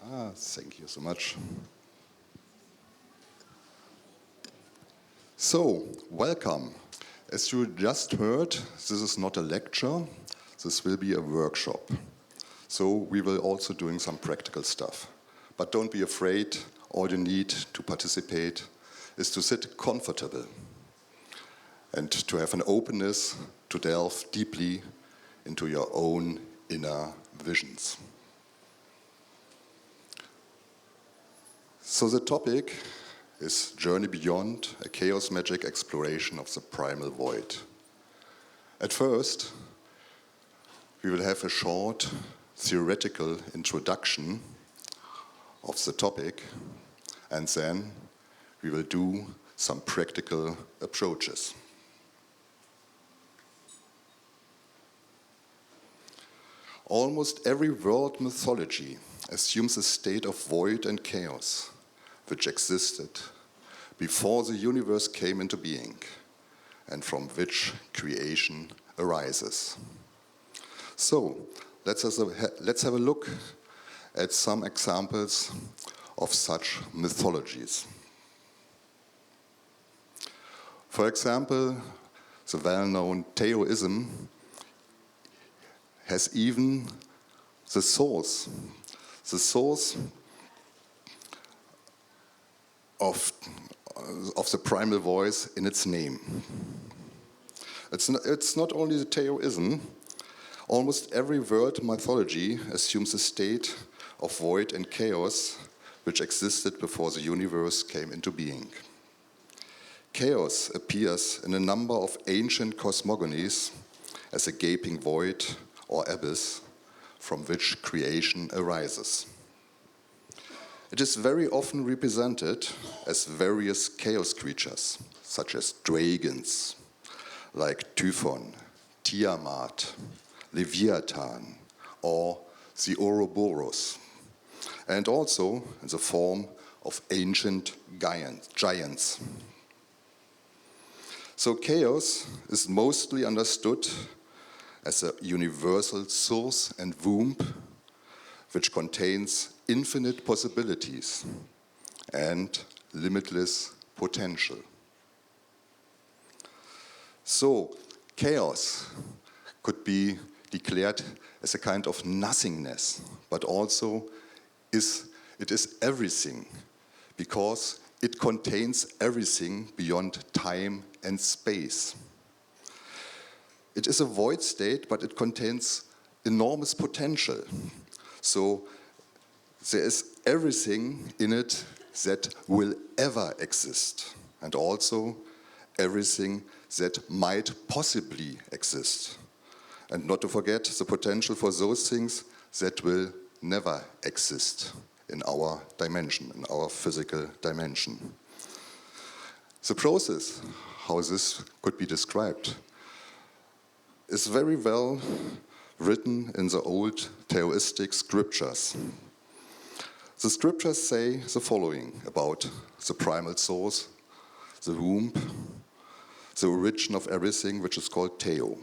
Thank you so much. So, welcome. As you just heard, this is not a lecture, this will be a workshop. So we will also doing some practical stuff. But don't be afraid, all you need to participate is to sit comfortable and to have an openness to delve deeply into your own inner visions. So the topic is Journey Beyond, a chaos magic exploration of the primal void. At first, we will have a short theoretical introduction of the topic, and then we will do some practical approaches. Almost every world mythology assumes a state of void and chaos, which existed before the universe came into being, and from which creation arises. So, let's have a look at some examples of such mythologies. For example, the well-known Taoism has even the source of the primal voice in its name. It's not only the Taoism. Almost every world mythology assumes a state of void and chaos which existed before the universe came into being. Chaos appears in a number of ancient cosmogonies as a gaping void or abyss from which creation arises. It is very often represented as various chaos creatures, such as dragons, like Typhon, Tiamat, Leviathan, or the Ouroboros, and also in the form of ancient giants. So chaos is mostly understood as a universal source and womb which contains infinite possibilities and limitless potential. So, chaos could be declared as a kind of nothingness, but also it is everything, because it contains everything beyond time and space. It is a void state, but it contains enormous potential. So there is everything in it that will ever exist, and also everything that might possibly exist. And not to forget the potential for those things that will never exist in our dimension, in our physical dimension. The process, how this could be described, is very well written in the old Taoistic scriptures. The scriptures say the following about the primal source, the womb, the origin of everything, which is called Tao.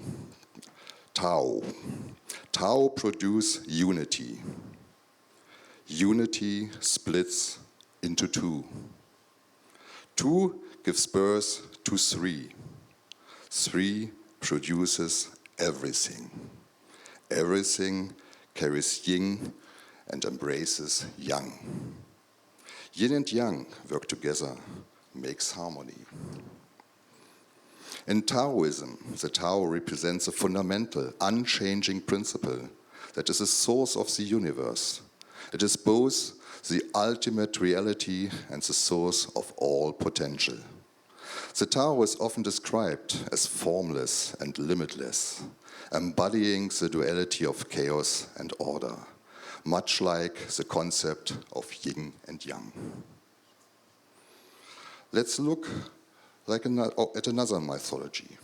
Tao produces unity. Unity splits into two. Two gives birth to three. Three produces everything. Everything carries yin and embraces yang. Yin and yang work together, makes harmony. In Taoism, the Tao represents a fundamental, unchanging principle that is the source of the universe. It is both the ultimate reality and the source of all potential. The Tao is often described as formless and limitless, embodying the duality of chaos and order, much like the concept of yin and yang. Let's look at another mythology.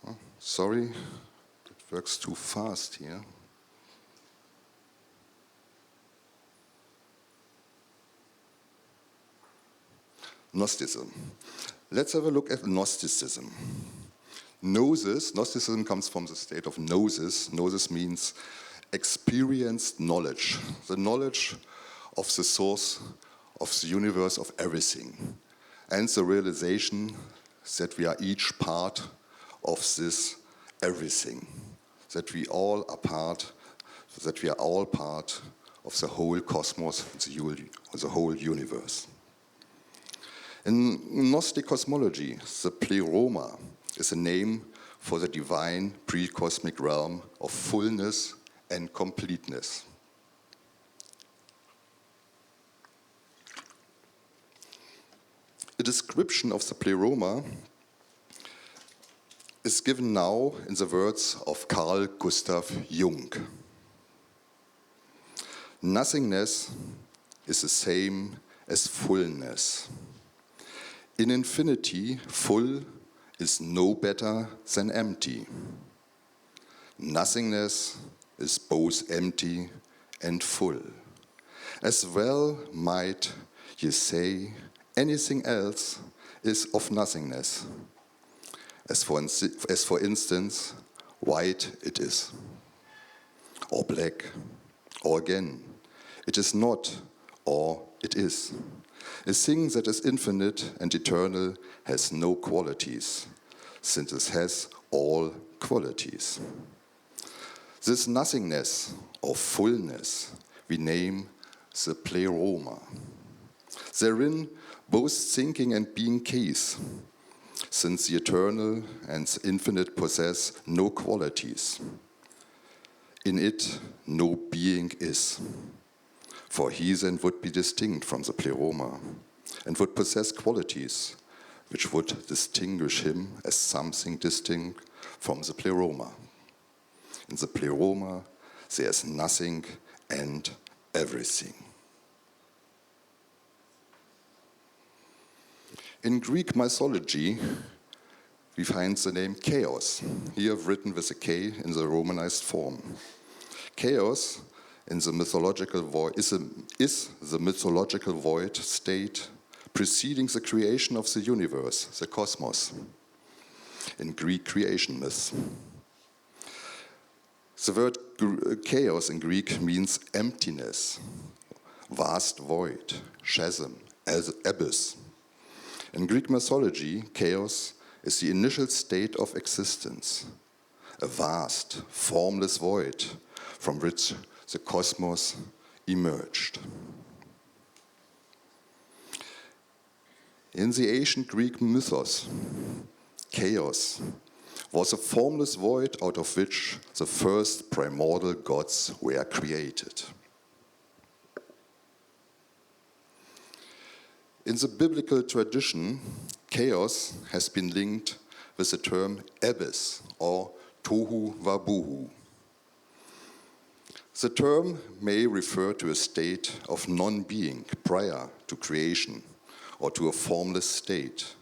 Oh, sorry, it works too fast here. Gnosticism. Let's have a look at Gnosticism. Gnosticism comes from the state of gnosis. Gnosis means experienced knowledge, the knowledge of the source of the universe of everything, and the realization that we are each part of this everything, that we all are part, that we are all part of the whole cosmos, the whole universe. In Gnostic cosmology, the pleroma is a name for the divine pre-cosmic realm of fullness and completeness. A description of the pleroma is given now in the words of Carl Gustav Jung. Nothingness is the same as fullness. In infinity, full is no better than empty. Nothingness is both empty and full. As well might you say anything else is of nothingness. As for instance, white it is, or black, or again, it is not, or it is. A thing that is infinite and eternal has no qualities, since it has all qualities. This nothingness or fullness we name the pleroma. Therein both thinking and being case, since the eternal and the infinite possess no qualities. In it no being is. For he then would be distinct from the pleroma, and would possess qualities which would distinguish him as something distinct from the pleroma. In the pleroma there is nothing and everything. In Greek mythology, we find the name chaos, here written with a K in the Romanized form. Chaos in the mythological void is the mythological void state preceding the creation of the universe, the cosmos, in Greek creation myths. The word chaos in Greek means emptiness, vast void, chasm, abyss. In Greek mythology, chaos is the initial state of existence, a vast, formless void from which the cosmos emerged. In the ancient Greek mythos, chaos was a formless void out of which the first primordial gods were created. In the biblical tradition, chaos has been linked with the term abyss or tohu wabohu. The term may refer to a state of non-being prior to creation or to a formless state.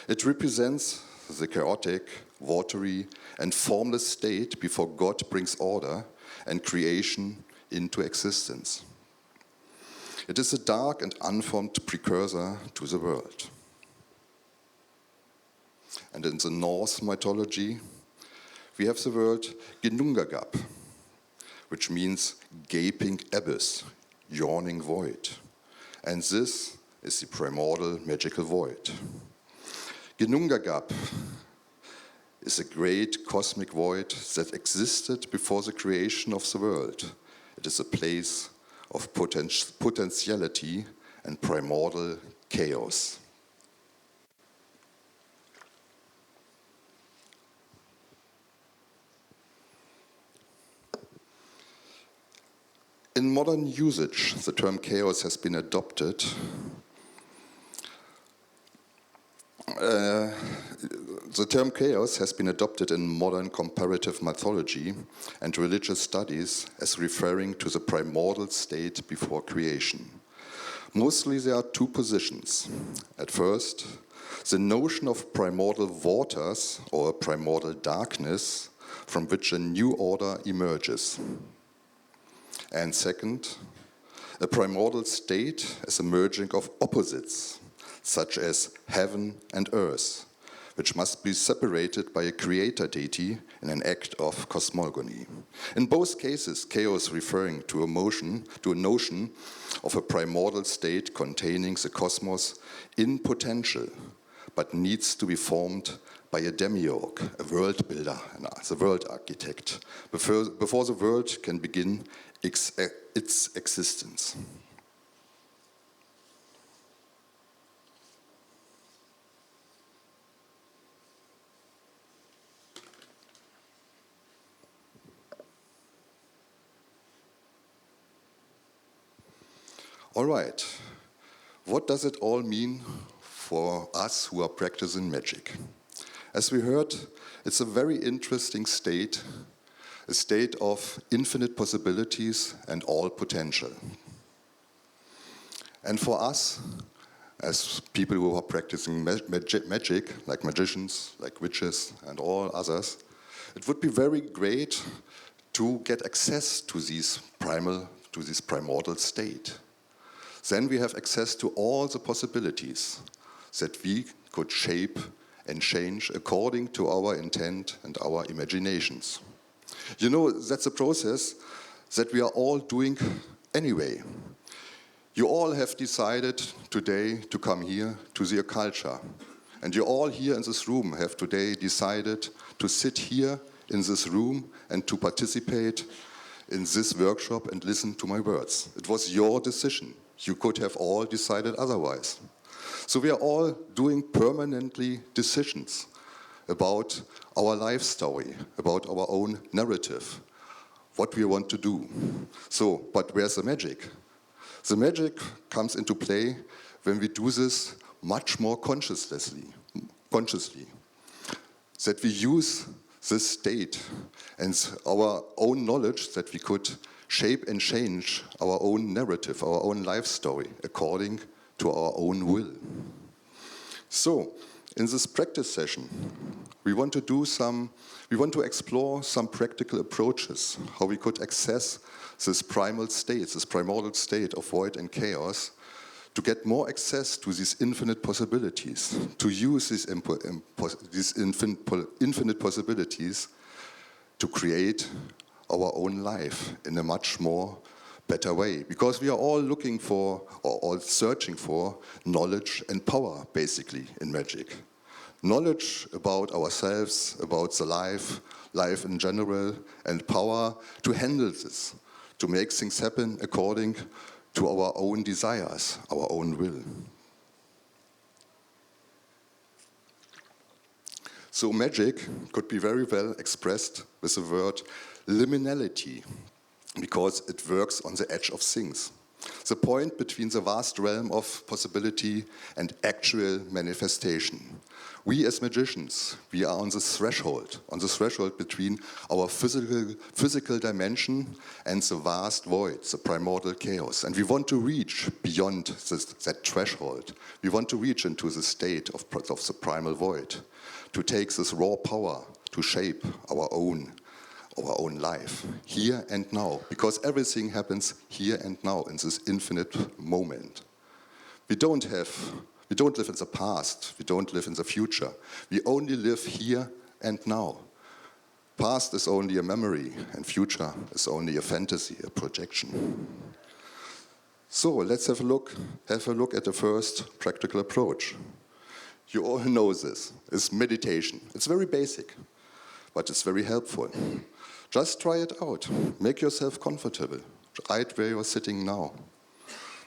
It represents the chaotic, watery, and formless state before God brings order and creation into existence. It is a dark and unformed precursor to the world. And in the Norse mythology, we have the word Ginnungagap, which means gaping abyss, yawning void. And this is the primordial magical void. Ginnungagap is a great cosmic void that existed before the creation of the world. It is a place of potentiality and primordial chaos. In modern usage, the term chaos has been adopted The term chaos has been adopted in modern comparative mythology and religious studies as referring to the primordial state before creation. Mostly there are two positions. At first, the notion of primordial waters or primordial darkness from which a new order emerges. And second, a primordial state as a merging of opposites, such as heaven and earth, which must be separated by a creator deity in an act of cosmogony. In both cases, chaos referring to a notion of a primordial state containing the cosmos in potential, but needs to be formed by a demiurge, a world builder, the world architect, before the world can begin its existence. All right, what does it all mean for us who are practicing magic? As we heard, it's a very interesting state, a state of infinite possibilities and all potential. And for us, as people who are practicing magic, like magicians, like witches, and all others, it would be very great to get access to this primordial state. Then we have access to all the possibilities that we could shape and change according to our intent and our imaginations. You know, that's a process that we are all doing anyway. You all have decided today to come here to the Occulture. And you all here in this room have today decided to sit here in this room and to participate in this workshop and listen to my words. It was your decision. You could have all decided otherwise. So we are all doing permanently decisions about our life story, about our own narrative, what we want to do. So, but where's the magic? The magic comes into play when we do this much more consciously, that we use this state and our own knowledge that we could shape and change our own narrative, our own life story, according to our own will. So, in this practice session, we want to explore some practical approaches, how we could access this primal state, this primordial state of void and chaos, to get more access to these infinite possibilities, to use these infinite possibilities to create our own life in a much more better way. Because we are all looking for, or all searching for, knowledge and power, basically, in magic. Knowledge about ourselves, about the life in general, and power to handle this, to make things happen according to our own desires, our own will. So magic could be very well expressed with the word liminality, because it works on the edge of things. The point between the vast realm of possibility and actual manifestation. We as magicians, we are on the threshold between our physical dimension and the vast void, the primordial chaos. And we want to reach beyond that threshold. We want to reach into the state of the primal void, to take this raw power to shape our own life, here and now, because everything happens here and now in this infinite moment. We don't live in the past, we don't live in the future, we only live here and now. Past is only a memory, and future is only a fantasy, a projection. So let's have a look at the first practical approach. You all know this, it's meditation. It's very basic, but it's very helpful. Just try it out. Make yourself comfortable, right where you're sitting now.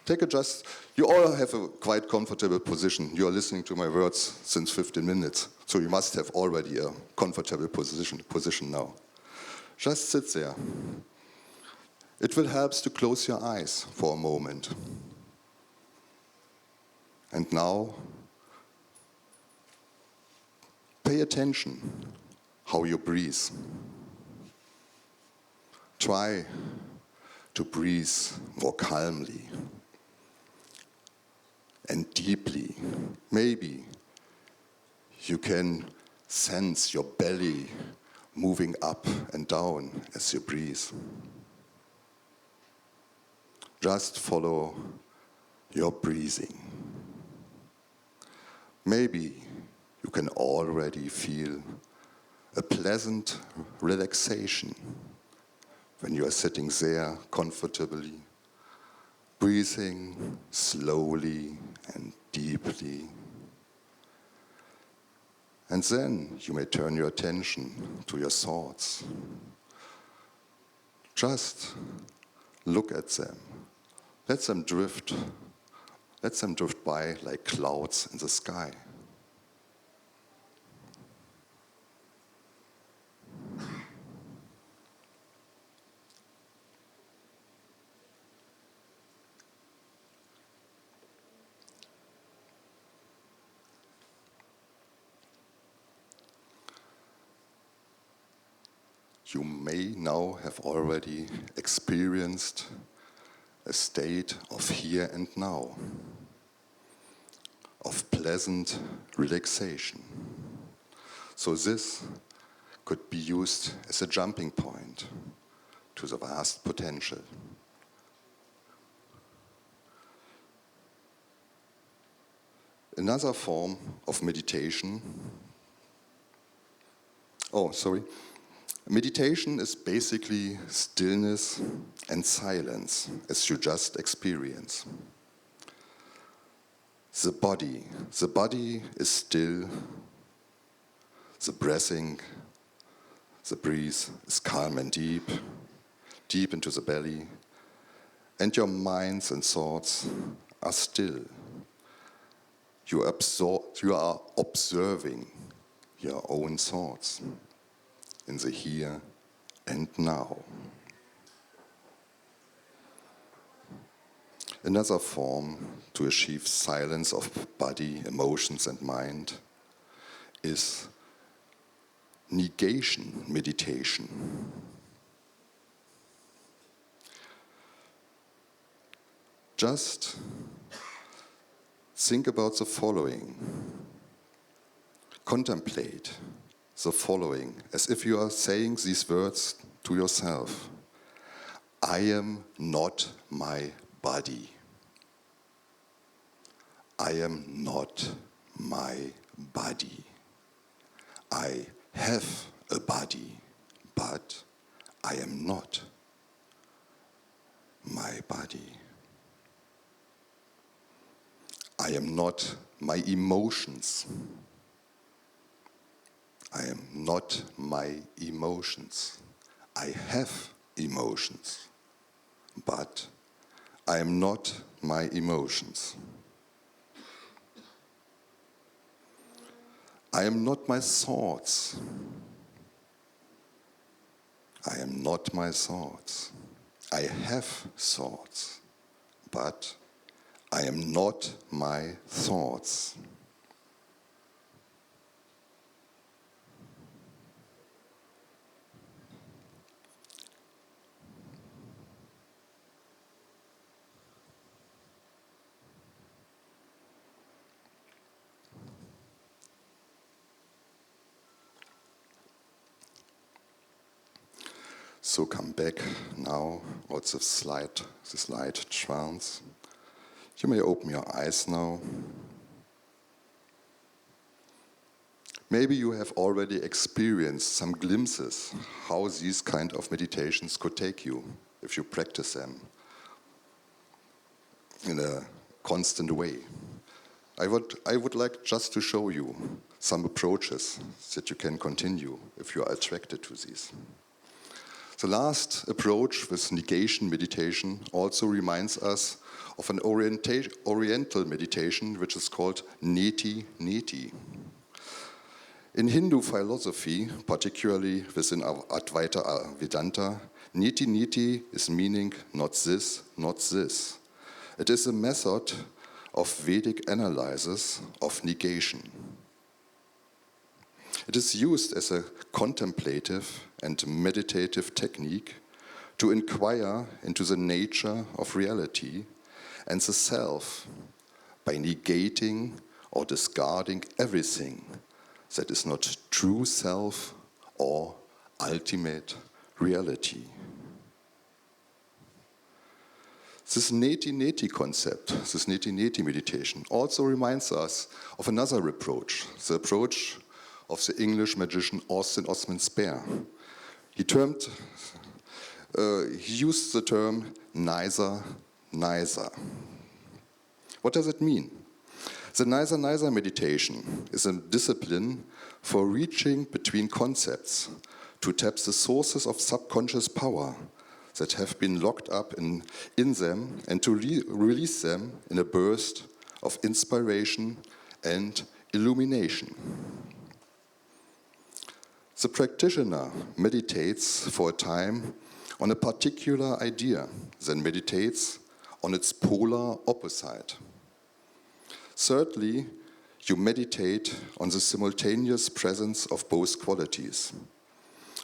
You all have a quite comfortable position. You are listening to my words since 15 minutes, so you must have already a comfortable position now. Just sit there. It will help to close your eyes for a moment. And now, pay attention how you breathe. Try to breathe more calmly and deeply. Maybe you can sense your belly moving up and down as you breathe. Just follow your breathing. Maybe you can already feel a pleasant relaxation when you are sitting there comfortably, breathing slowly and deeply. And then you may turn your attention to your thoughts. Just look at them. Let them drift by like clouds in the sky. You may now have already experienced a state of here and now, of pleasant relaxation. So this could be used as a jumping point to the vast potential. Another form of meditation, meditation is basically stillness and silence, as you just experienced. The body is still, the breathing, the breath is calm and deep into the belly, and your minds and thoughts are still. You are observing your own thoughts in the here and now. Another form to achieve silence of body, emotions, and mind is negation meditation. Just think about the following. Contemplate the following as if you are saying these words to yourself. I am not my body. I am not my body. I have a body, but I am not my body. I am not my emotions. I am not my emotions. I have emotions, but I am not my emotions. I am not my thoughts. I am not my thoughts. I have thoughts, but I am not my thoughts. So come back now, also this light trance. You may open your eyes now. Maybe you have already experienced some glimpses how these kind of meditations could take you if you practice them in a constant way. I would like just to show you some approaches that you can continue if you are attracted to these. The last approach with negation meditation also reminds us of an oriental meditation which is called neti. In Hindu philosophy, particularly within Advaita Vedanta, neti is meaning not this, not this. It is a method of Vedic analysis of negation. It is used as a contemplative and meditative technique to inquire into the nature of reality and the self by negating or discarding everything that is not true self or ultimate reality. This neti-neti concept, this neti-neti meditation, also reminds us of another approach, the approach of the English magician Austin Osman Spare. He used the term neither, neither. What does it mean? The neither, neither meditation is a discipline for reaching between concepts to tap the sources of subconscious power that have been locked up in them and to release them in a burst of inspiration and illumination. The practitioner meditates for a time on a particular idea, then meditates on its polar opposite. Thirdly, you meditate on the simultaneous presence of both qualities.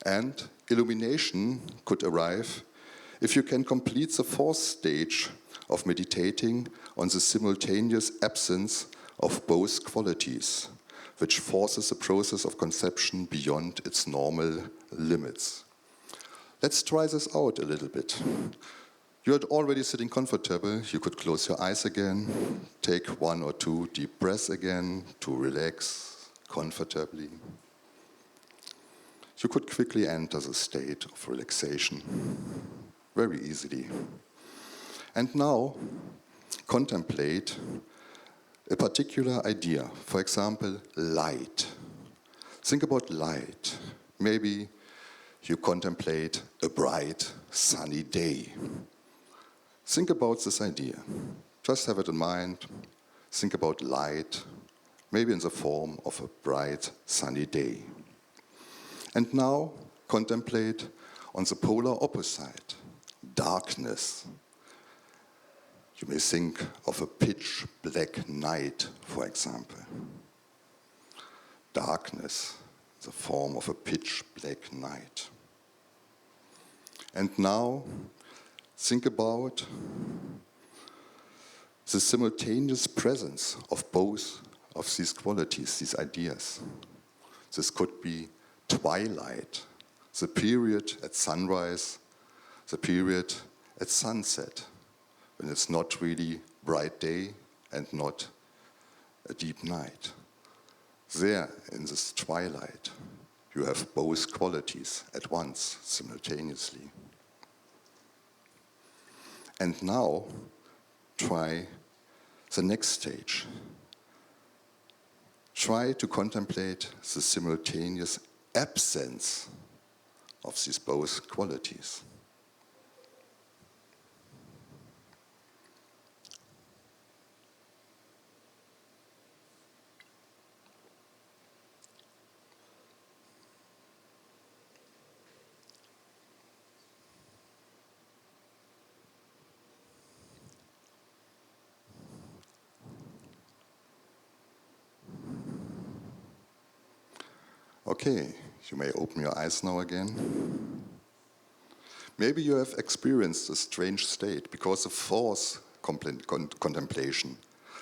And illumination could arrive if you can complete the fourth stage of meditating on the simultaneous absence of both qualities, which forces the process of conception beyond its normal limits. Let's try this out a little bit. You're already sitting comfortable. You could close your eyes again, take 1 or 2 deep breaths again to relax comfortably. You could quickly enter the state of relaxation very easily. And now, contemplate a particular idea. For example, light. Think about light. Maybe you contemplate a bright, sunny day. Think about this idea. Just have it in mind. Think about light, maybe in the form of a bright, sunny day. And now contemplate on the polar opposite, darkness. You may think of a pitch black night, for example. Darkness, the form of a pitch black night. And now think about the simultaneous presence of both of these qualities, these ideas. This could be twilight, the period at sunrise, the period at sunset, when it's not really bright day and not a deep night. There, in this twilight, you have both qualities at once, simultaneously. And now, try the next stage. Try to contemplate the simultaneous absence of these both qualities. Okay, you may open your eyes now again. Maybe you have experienced a strange state because of fourth contemplation,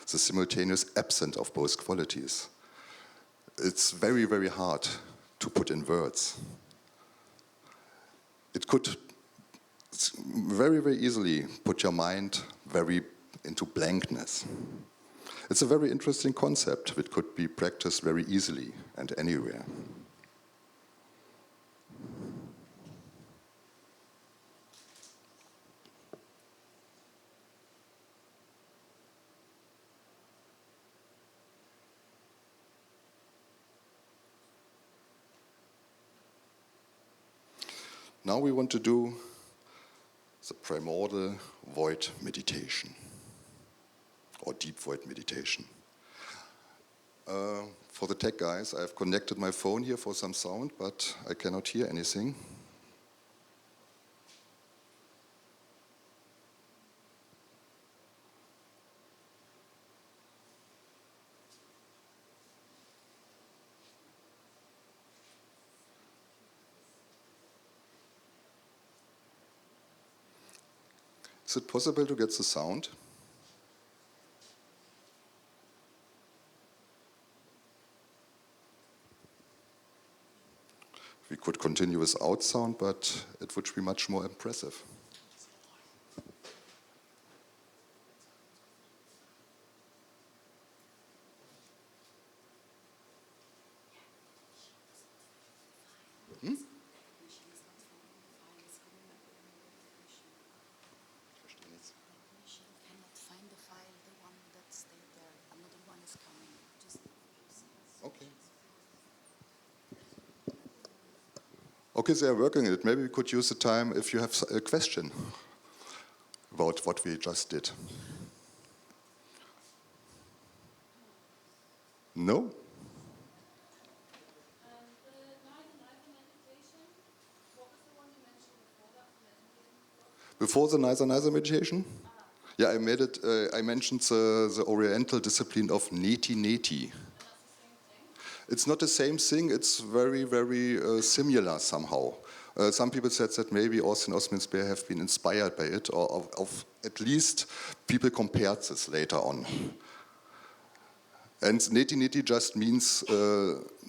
the simultaneous absence of both qualities. It's very, very hard to put in words. It could very, very easily put your mind very into blankness. It's a very interesting concept which could be practiced very easily and anywhere. Now we want to do the primordial void meditation, or deep void meditation. For the tech guys, I've connected my phone here for some sound, but I cannot hear anything. Is it possible to get the sound? We could continue without sound, but it would be much more impressive. Okay, they are working on it. Maybe we could use the time if you have a question about what we just did. No? Before the Nicer meditation? Yeah, I made it. I mentioned the Oriental discipline of neti neti. It's not the same thing. It's very, very similar somehow. Some people said that maybe Austin Osman Spare have been inspired by it, or of at least people compared this later on. And neti neti just means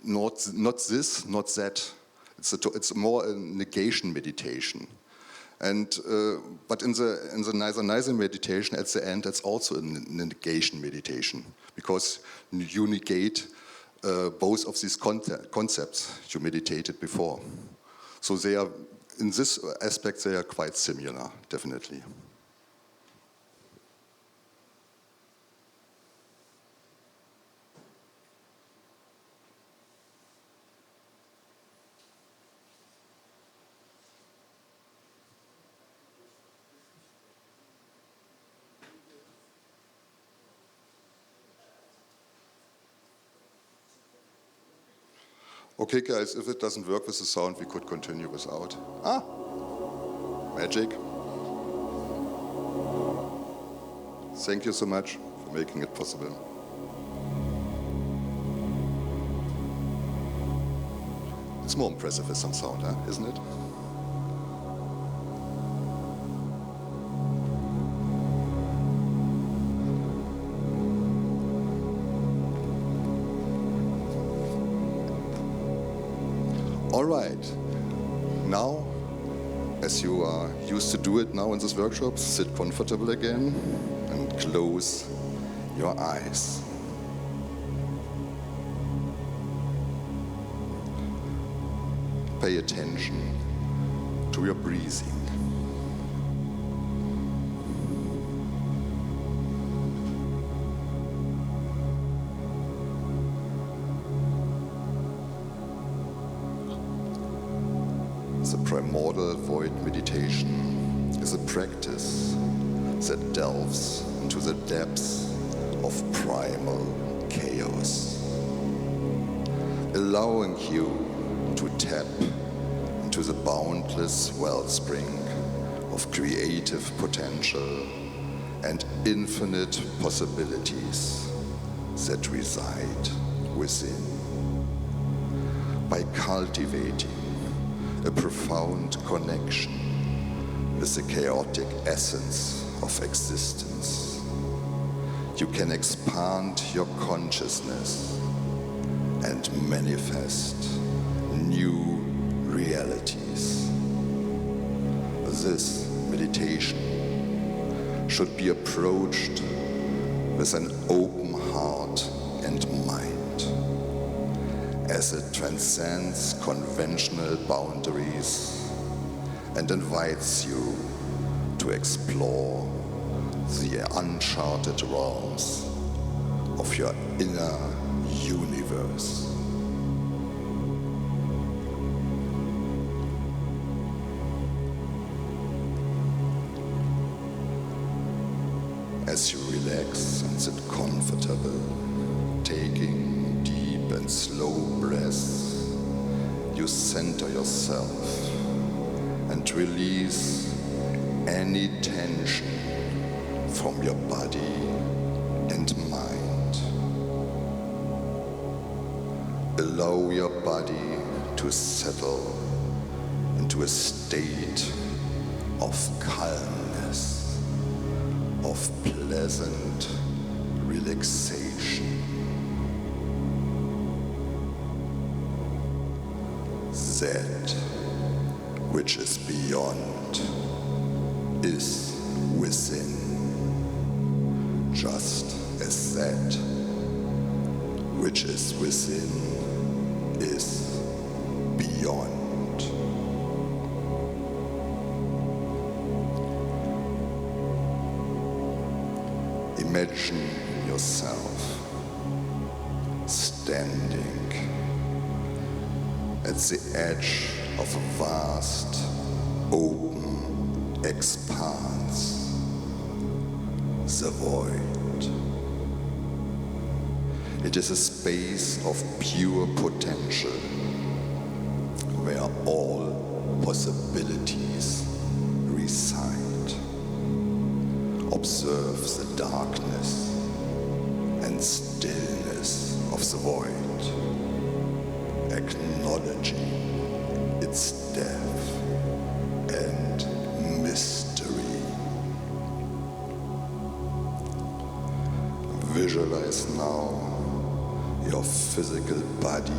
not this, not that. It's more a negation meditation. And but in the Nicer meditation, at the end, it's also a negation meditation, because you negate both of these concepts you meditated before. So they are, in this aspect, they are quite similar, definitely. Okay, guys, if it doesn't work with the sound, we could continue without. Magic. Thank you so much for making it possible. It's more impressive with some sound, isn't it? All right, now, as you are used to do it now in this workshop, sit comfortable again and close your eyes. Pay attention to your breathing. The primordial void meditation is a practice that delves into the depths of primal chaos, allowing you to tap into the boundless wellspring of creative potential and infinite possibilities that reside within. By cultivating a profound connection with the chaotic essence of existence, you can expand your consciousness and manifest new realities. This meditation should be approached with an open heart and mind, as it transcends conventional boundaries and invites you to explore the uncharted realms of your inner universe. As you relax and sit comfortable, taking deep and slow breaths, you center yourself and release any tension from your body and mind. Allow your body to settle into a state of calmness, of pleasant relaxation. That which is beyond is within, just as that which is within is beyond. Imagine yourself standing at the edge of a vast, open expanse, the void. It is a space of pure potential where all possibilities reside. Observe the darkness and stillness of the void, acknowledging its depth and mystery. Visualize now your physical body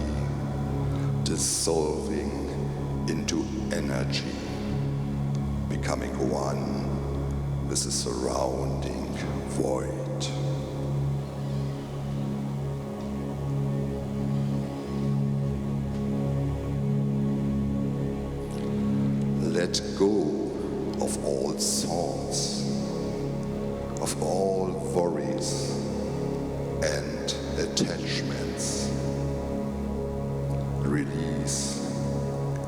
dissolving into energy, becoming one with the surrounding void. Let go of all thoughts, of all worries and attachments. Release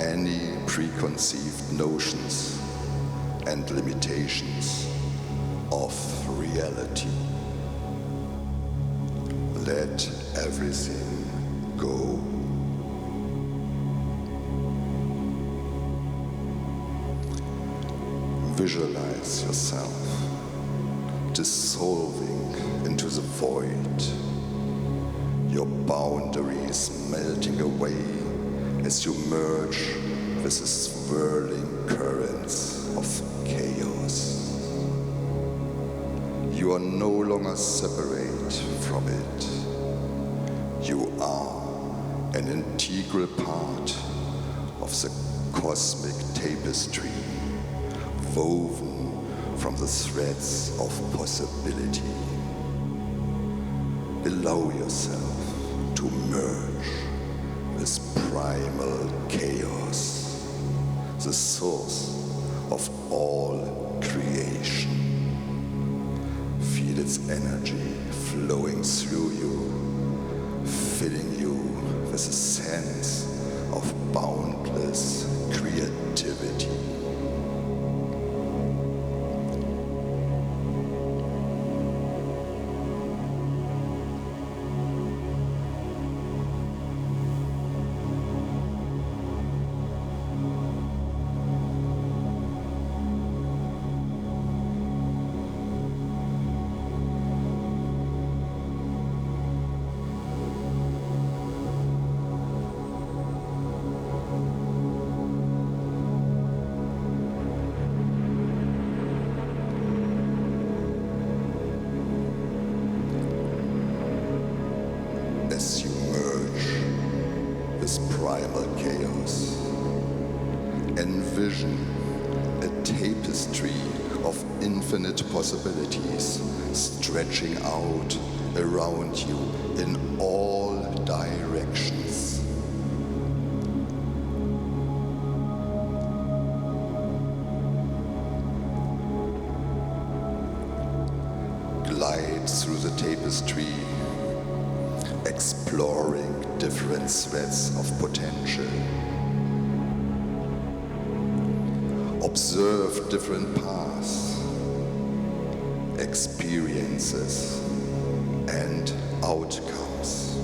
any preconceived notions and limitations of reality. Let everything go. Visualize yourself dissolving into the void, your boundaries melting away as you merge with the swirling currents of chaos. You are no longer separate from it. You are an integral part of the cosmic tapestry, woven from the threads of possibility. Allow yourself to merge with primal chaos, the source of all creation. Feel its energy flowing through you, filling you with a sense of boundless creativity. As you merge with primal chaos, envision a tapestry of infinite possibilities stretching out around you in all directions. Glide through the tapestry, exploring different threads of potential. Observe different paths, experiences, and outcomes.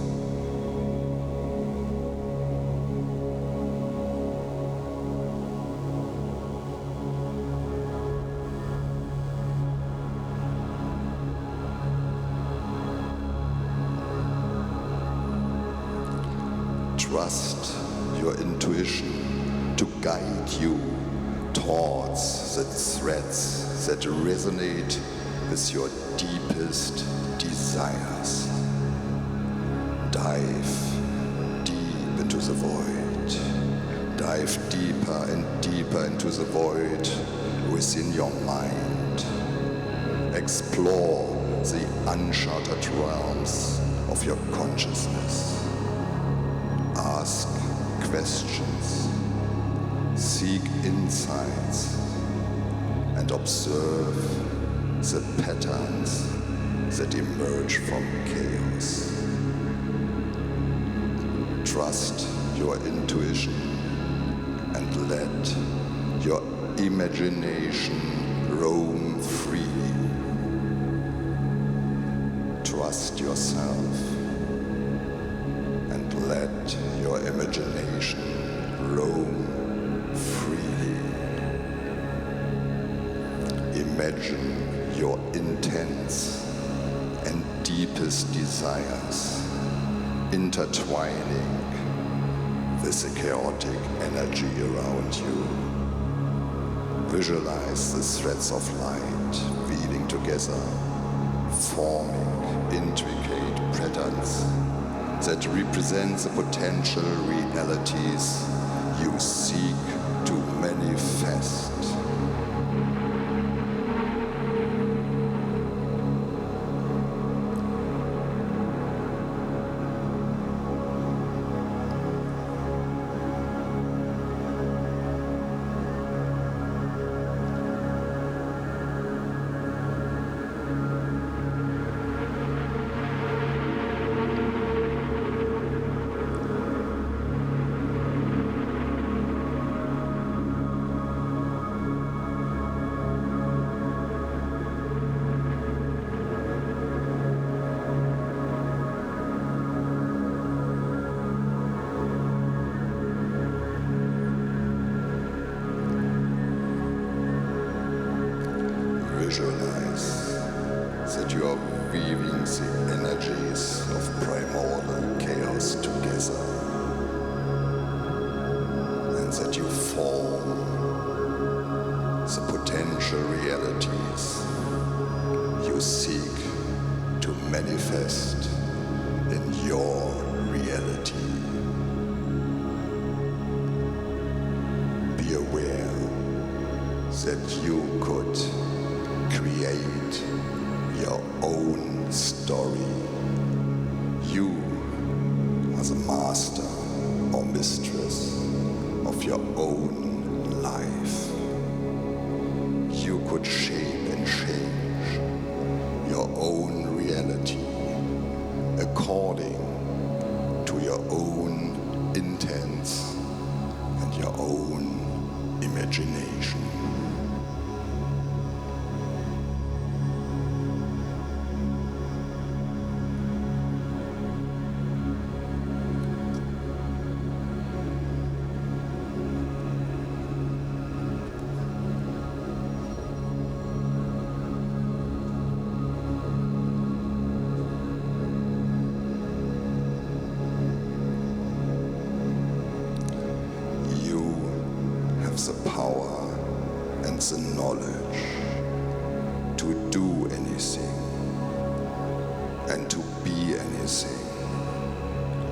Trust your intuition to guide you towards the threads that resonate with your deepest desires. Dive deep into the void. Dive deeper and deeper into the void within your mind. Explore the uncharted realms of your consciousness. Ask questions, seek insights, and observe the patterns that emerge from chaos. Trust your intuition and let your imagination roam freely. Trust yourself and let your imagination roam freely. Imagine your intense and deepest desires intertwining with the chaotic energy around you. Visualize the threads of light weaving together, forming intricate patterns that represent the potential realities you seek to manifest. Visualize that you are weaving the energies of primordial chaos together, and that you form the potential realities you seek to manifest in your reality. Be aware that you could create your own story. You are the master or mistress of your own life. You could shape and change your own reality according to your own intents and your own imagination. The power and the knowledge to do anything and to be anything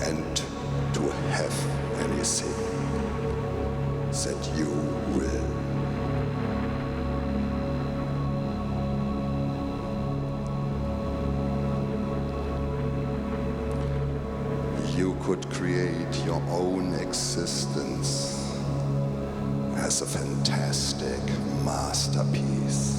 and to have anything that you will. You could create your own existence as a fantastic masterpiece.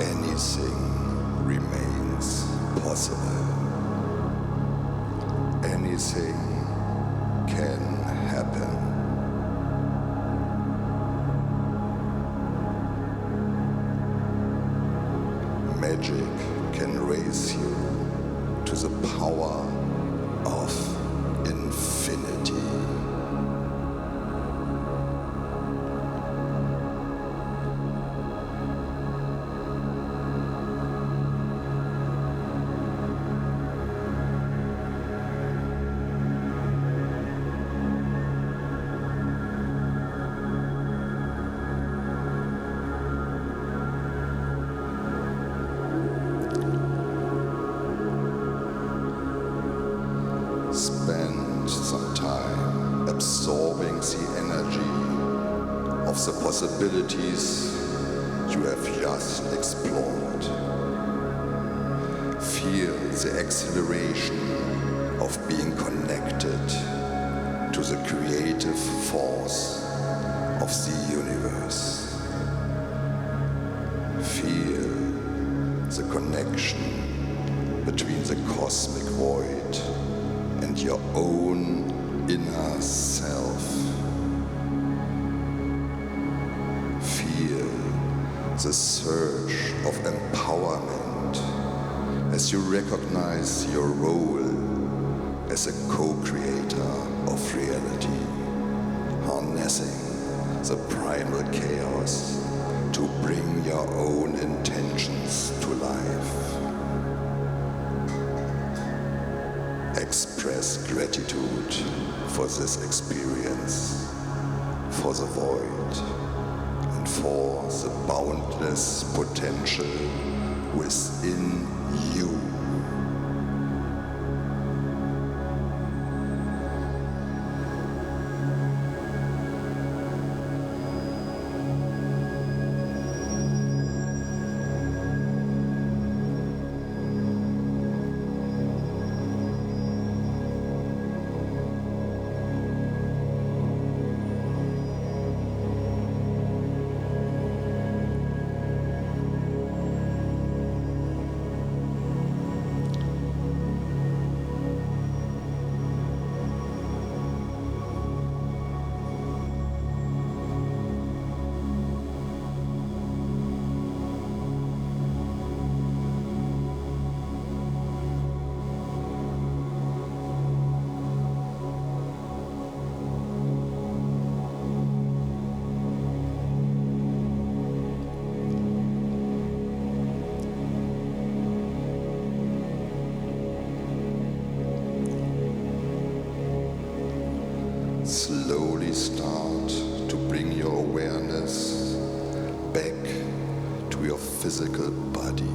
Anything remains possible. Anything can happen. Magic can raise you to the power of infinity. of the possibilities you have just explored. Feel the exhilaration of being connected to the creative force of the universe. Feel the connection between the cosmic void and your own inner self. Feel the surge of empowerment as you recognize your role as a co-creator of reality, harnessing the primal chaos to bring your own intentions to life. Express gratitude for this experience, for the void, and for the boundless potential within you. Slowly start to bring your awareness back to your physical body.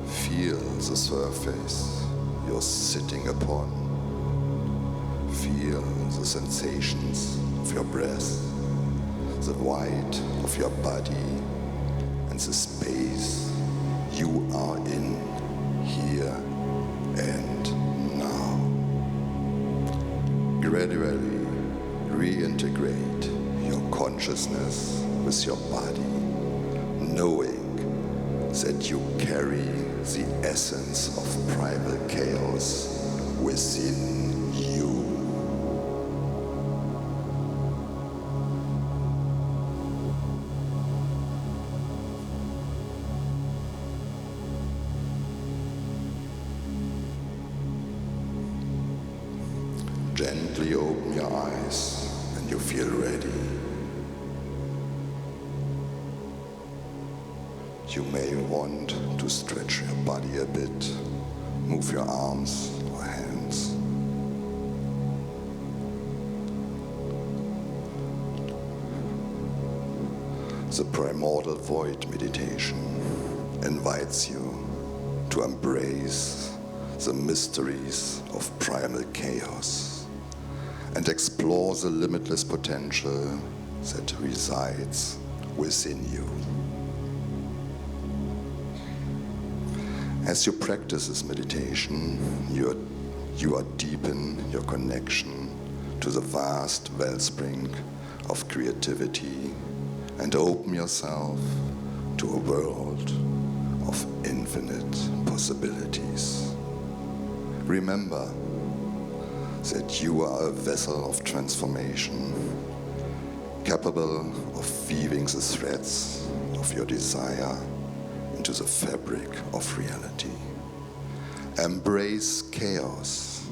Feel the surface you're sitting upon. Feel the sensations of your breath, the weight of your body, and the space you are in here and now. Gradually reintegrate your consciousness with your body, knowing that you carry the essence of primal chaos within you. Gently open your eyes and you feel ready. You may want to stretch your body a bit, move your arms or hands. The Primordial Void meditation invites you to embrace the mysteries of primal chaos and explore the limitless potential that resides within you. As you practice this meditation, you are deepen your connection to the vast wellspring of creativity and open yourself to a world of infinite possibilities. Remember that you are a vessel of transformation, capable of weaving the threads of your desire into the fabric of reality. Embrace chaos,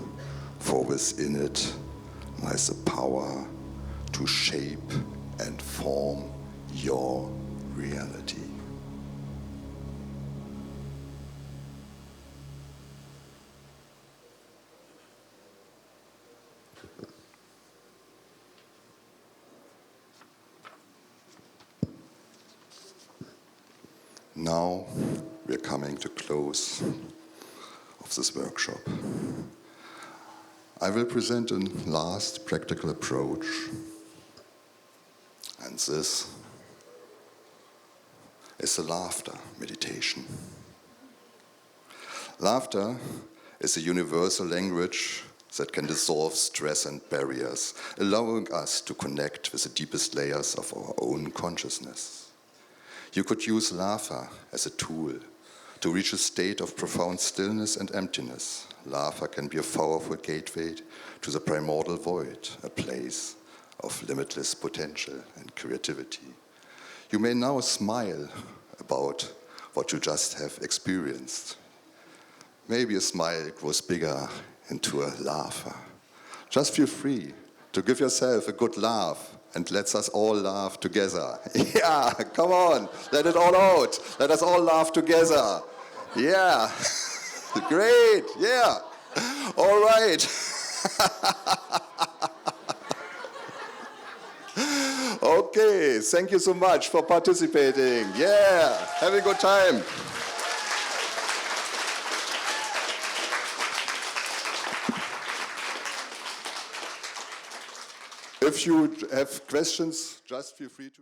for within it lies the power to shape and form your reality. Now we're coming to close of this workshop. I will present a last practical approach And this is the laughter meditation. Laughter is a universal language that can dissolve stress and barriers, allowing us to connect with the deepest layers of our own consciousness. You could use laughter as a tool to reach a state of profound stillness and emptiness. Laughter can be a powerful gateway to the primordial void, a place of limitless potential and creativity. You may now smile about what you just have experienced. Maybe a smile grows bigger into a laughter. Just feel free to give yourself a good laugh and let us all laugh together. Yeah, come on, let it all out. Let us all laugh together. Yeah, great, yeah, all right. Okay, thank you so much for participating. Yeah, have a good time. If you have questions, just feel free to...